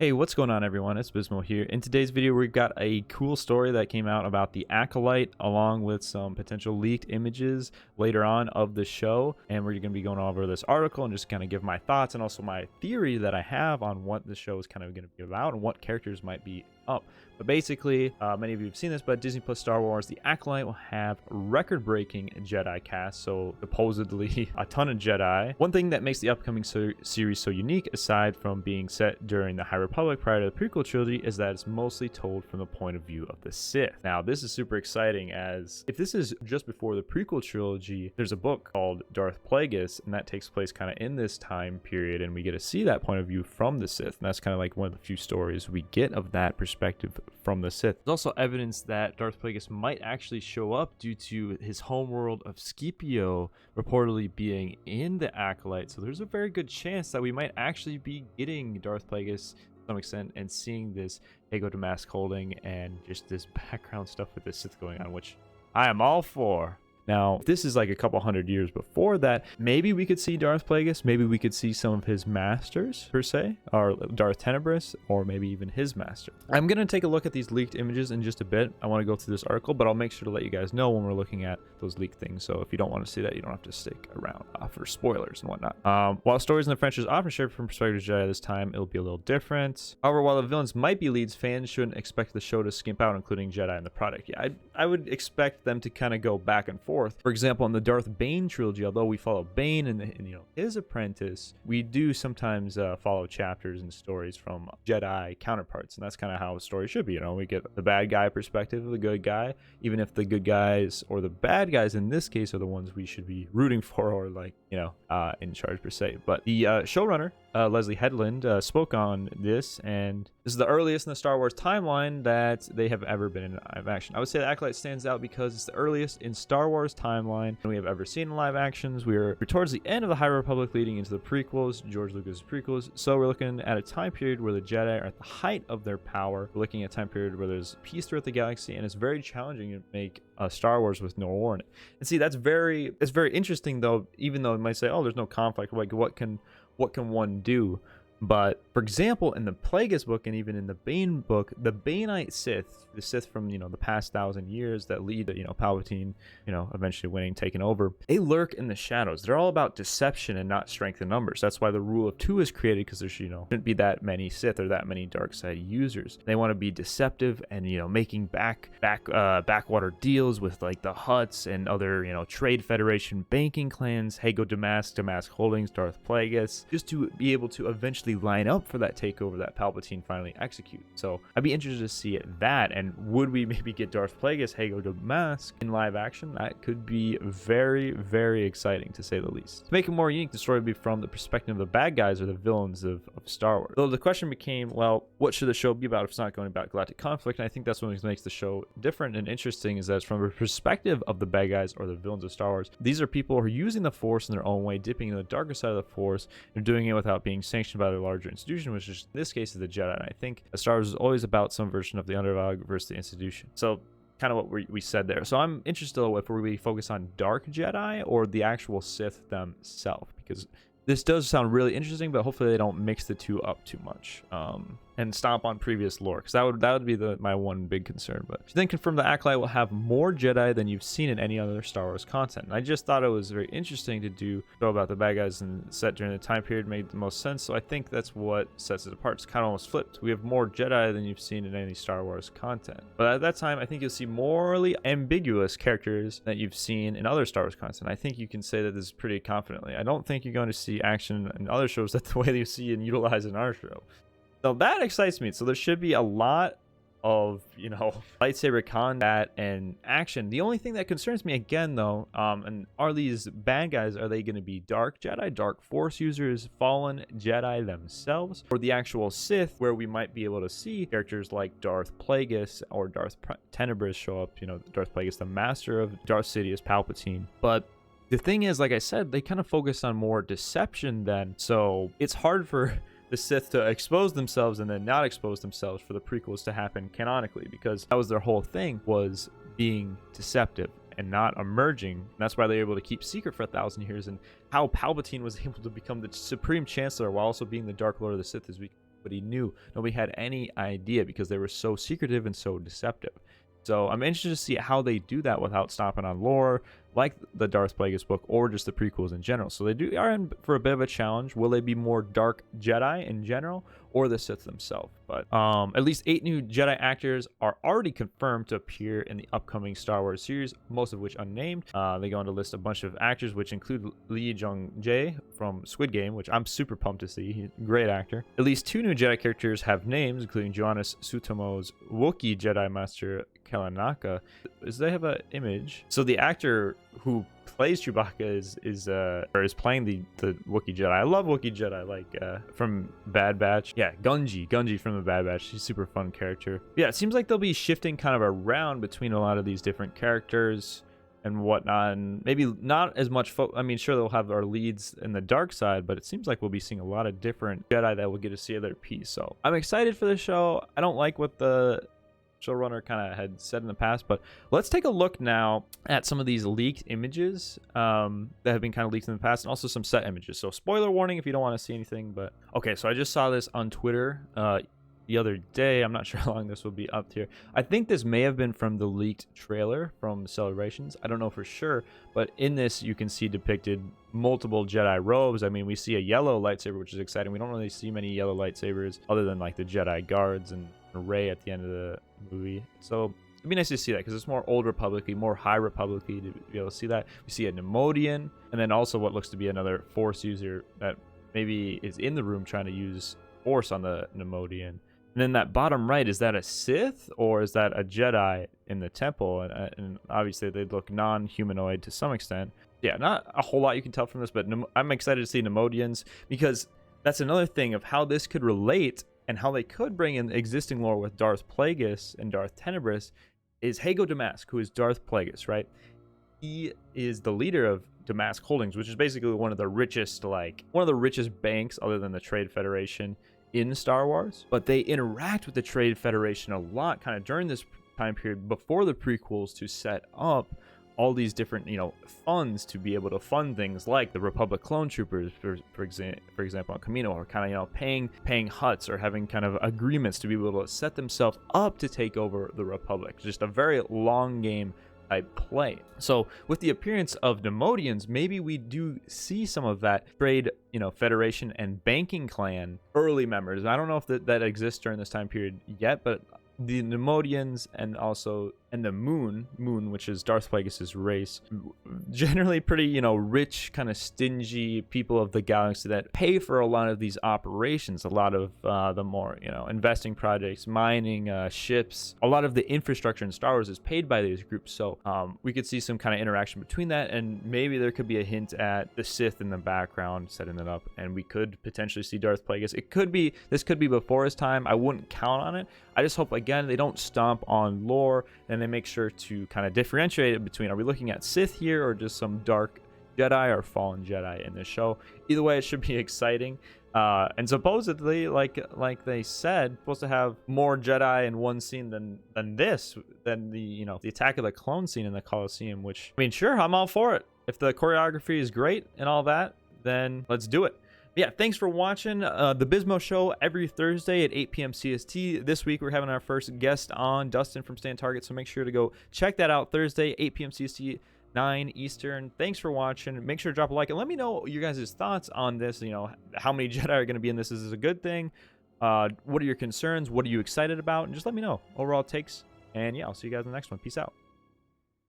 Hey, what's going on everyone? It's Bizmo here. In today's video, we've got a cool story that came out about the Acolyte along with some potential leaked images later on of the show. And we're going to be going over this article and just kind of give my thoughts and also my theory that I have on what the show is kind of going to be about and what characters might be up. But basically, many of you have seen this, but Disney Plus Star Wars The Acolyte will have record-breaking Jedi cast, so supposedly a ton of Jedi. One thing that makes the upcoming series so unique, aside from being set during the High Republic prior to the prequel trilogy, is that it's mostly told from the point of view of the Sith. Now, this is super exciting, as if this is just before the prequel trilogy, there's a book called Darth Plagueis, and that takes place kind of in this time period, and we get to see that point of view from the Sith, and that's kind of like one of the few stories we get of that perspective from the Sith. There's also evidence that Darth Plagueis might actually show up due to his homeworld of Scipio reportedly being in the Acolyte, so there's a very good chance that we might actually be getting Darth Plagueis to some extent and seeing this Ego Damask holding and just this background stuff with the Sith going on, which I am all for. Now, if this is like a couple hundred years before that, maybe we could see Darth Plagueis, maybe we could see some of his masters, per se, or Darth Tenebris, or maybe even his master. I'm going to take a look at these leaked images in just a bit. I want to go through this article, but I'll make sure to let you guys know when we're looking at those leaked things. So if you don't want to see that, you don't have to stick around for spoilers and whatnot. While stories in the franchise often shared from perspectives of Jedi this time, it'll be a little different. However, while the villains might be leads, fans shouldn't expect the show to skimp out, including Jedi in the product. Yeah, I would expect them to kind of go back and forth. For example, in the Darth Bane trilogy, although we follow Bane and his apprentice, we do sometimes follow chapters and stories from Jedi counterparts, and that's kind of how a story should be. We get the bad guy perspective of the good guy, even if the good guys or the bad guys in this case are the ones we should be rooting for or in charge per se. But the showrunner, Leslie Headland, spoke on this, and this is the earliest in the Star Wars timeline that they have ever been in live action. I would say the Acolyte stands out because it's the earliest in Star Wars timeline we have ever seen in live actions. We're towards the end of the High Republic leading into the prequels, George Lucas' prequels, so we're looking at a time period where the Jedi are at the height of their power. We're looking at a time period where there's peace throughout the galaxy, and it's very challenging to make Star Wars with no war in it. And see, that's very interesting, though, even though it might say, oh, there's no conflict, like what can one do? But for example, in the Plagueis book and even in the Bane book, the Baneite Sith, the Sith from the past 1,000 years that lead to Palpatine eventually winning, taking over, they lurk in the shadows. They're all about deception and not strength in numbers. That's why the rule of 2 is created, because there shouldn't be that many Sith or that many dark side users. They want to be deceptive and making backwater deals with like the Hutts and other Trade Federation banking clans, Hago Damask Holdings, Darth Plagueis, just to be able to eventually line up for that takeover that Palpatine finally executes. So I'd be interested to see that, and would we maybe get Darth Plagueis, Hago Damask in live action? That could be very, very exciting, to say the least. To make it more unique, the story would be from the perspective of the bad guys or the villains of Star Wars. Though the question became, well, what should the show be about if it's not going about galactic conflict? And I think that's what makes the show different and interesting, is that it's from a perspective of the bad guys or the villains of Star Wars. These are people who are using the Force in their own way, dipping in the darker side of the Force, and doing it without being sanctioned by the larger institution, which is in this case is the Jedi. And I think Star Wars is always about some version of the underdog versus the institution. So kind of what we said there. So I'm interested if we focus on dark Jedi or the actual Sith themselves, because this does sound really interesting, but hopefully they don't mix the two up too much and stomp on previous lore, because that would be my one big concern. But she then confirmed the Acolyte will have more Jedi than you've seen in any other Star Wars content. And I just thought it was very interesting to do show about the bad guys and set during the time period made the most sense. So I think that's what sets it apart. It's kind of almost flipped. We have more Jedi than you've seen in any Star Wars content. But at that time, I think you'll see morally ambiguous characters that you've seen in other Star Wars content. I think you can say that this is pretty confidently. I don't think you're going to see action in other shows that the way you see and utilize in our show. So that excites me. So there should be a lot of lightsaber combat and action. The only thing that concerns me again, though, and are these bad guys, are they going to be dark Jedi, dark Force users, fallen Jedi themselves, or the actual Sith, where we might be able to see characters like Darth Plagueis or Darth Tenebris show up? Darth Plagueis, the master of Darth Sidious Palpatine. But the thing is, like I said, they kind of focus on more deception then, so it's hard for the Sith to expose themselves and then not expose themselves for the prequels to happen canonically, because that was their whole thing, was being deceptive and not emerging. And that's why they were able to keep secret for 1,000 years, and how Palpatine was able to become the Supreme Chancellor while also being the Dark Lord of the Sith is Nobody knew. Nobody had any idea because they were so secretive and so deceptive. So I'm interested to see how they do that without stopping on lore, like the Darth Plagueis book or just the prequels in general. So they are in for a bit of a challenge. Will they be more dark Jedi in general or the Sith themselves? But at least 8 new Jedi actors are already confirmed to appear in the upcoming Star Wars series, most of which unnamed. They go on to list a bunch of actors, which include Lee Jung-jae from Squid Game, which I'm super pumped to see. He's a great actor. At least 2 new Jedi characters have names, including Johannes Sutomo's Wookiee Jedi Master Kalanaka. They have an image. So the actor who plays Chewbacca is playing the Wookiee Jedi. I love Wookiee Jedi, like from Bad Batch. Yeah, Gungi from the Bad Batch. She's a super fun character. Yeah, it seems like they'll be shifting kind of around between a lot of these different characters and whatnot, and maybe not as much I mean, sure, they'll have our leads in the dark side, but it seems like we'll be seeing a lot of different Jedi that we'll get to see their piece. So I'm excited for this show. I don't like what the showrunner kind of had said in the past, but let's take a look now at some of these leaked images that have been kind of leaked in the past, and also some set images. So spoiler warning if you don't want to see anything. But okay, so I just saw this on Twitter the other day. I'm not sure how long this will be up here. I think this may have been from the leaked trailer from Celebrations. I don't know for sure, but in this you can see depicted multiple Jedi robes. I mean, we see a yellow lightsaber, which is exciting. We don't really see many yellow lightsabers other than like the Jedi guards and Rey at the end of the movie. So it'd be nice to see that because it's more Old Republic-y, more High Republic-y to be able to see that. We see a Nemodian, and then also what looks to be another Force user that maybe is in the room trying to use Force on the Nemodian. And then that bottom right, is that a Sith or is that a Jedi in the temple? And obviously they look non-humanoid to some extent. Yeah, not a whole lot you can tell from this, but I'm excited to see Nemodians because that's another thing of how this could relate and how they could bring in existing lore with Darth Plagueis and Darth Tenebris is Hago Damask, who is Darth Plagueis, right? He is the leader of Damask Holdings, which is basically one of the richest banks other than the Trade Federation in Star Wars. But they interact with the Trade Federation a lot kind of during this time period before the prequels to set up all these different, funds to be able to fund things like the Republic clone troopers, for example, on Kamino, or kind of, paying Hutts or having kind of agreements to be able to set themselves up to take over the Republic. Just a very long game type play. So with the appearance of Nemodians, maybe we do see some of that Trade, Federation and banking clan early members. I don't know if that exists during this time period yet, but the Nemodians and the Moon, which is Darth Plagueis' race, generally pretty, rich, kind of stingy people of the galaxy that pay for a lot of these operations, a lot of the more, investing projects, mining, ships, a lot of the infrastructure in Star Wars is paid by these groups. So we could see some kind of interaction between that, and maybe there could be a hint at the Sith in the background setting it up, and we could potentially see Darth Plagueis. This could be before his time. I wouldn't count on it. I just hope, again, they don't stomp on lore and they make sure to kind of differentiate it between, are we looking at Sith here or just some dark Jedi or fallen Jedi in this show? Either way, it should be exciting. And supposedly, like they said, supposed to have more Jedi in one scene than the Attack of the Clone scene in the Colosseum, which, I mean, sure, I'm all for it. If the choreography is great and all that, then let's do it. Yeah, thanks for watching the Bizmo Show every Thursday at 8 p.m. CST. This week, we're having our first guest on, Dustin from Stand Target, so make sure to go check that out Thursday, 8 p.m. CST, 9 Eastern. Thanks for watching. Make sure to drop a like, and let me know your guys' thoughts on this. How many Jedi are going to be in this? Is this a good thing? What are your concerns? What are you excited about? And just let me know overall takes. And yeah, I'll see you guys in the next one. Peace out.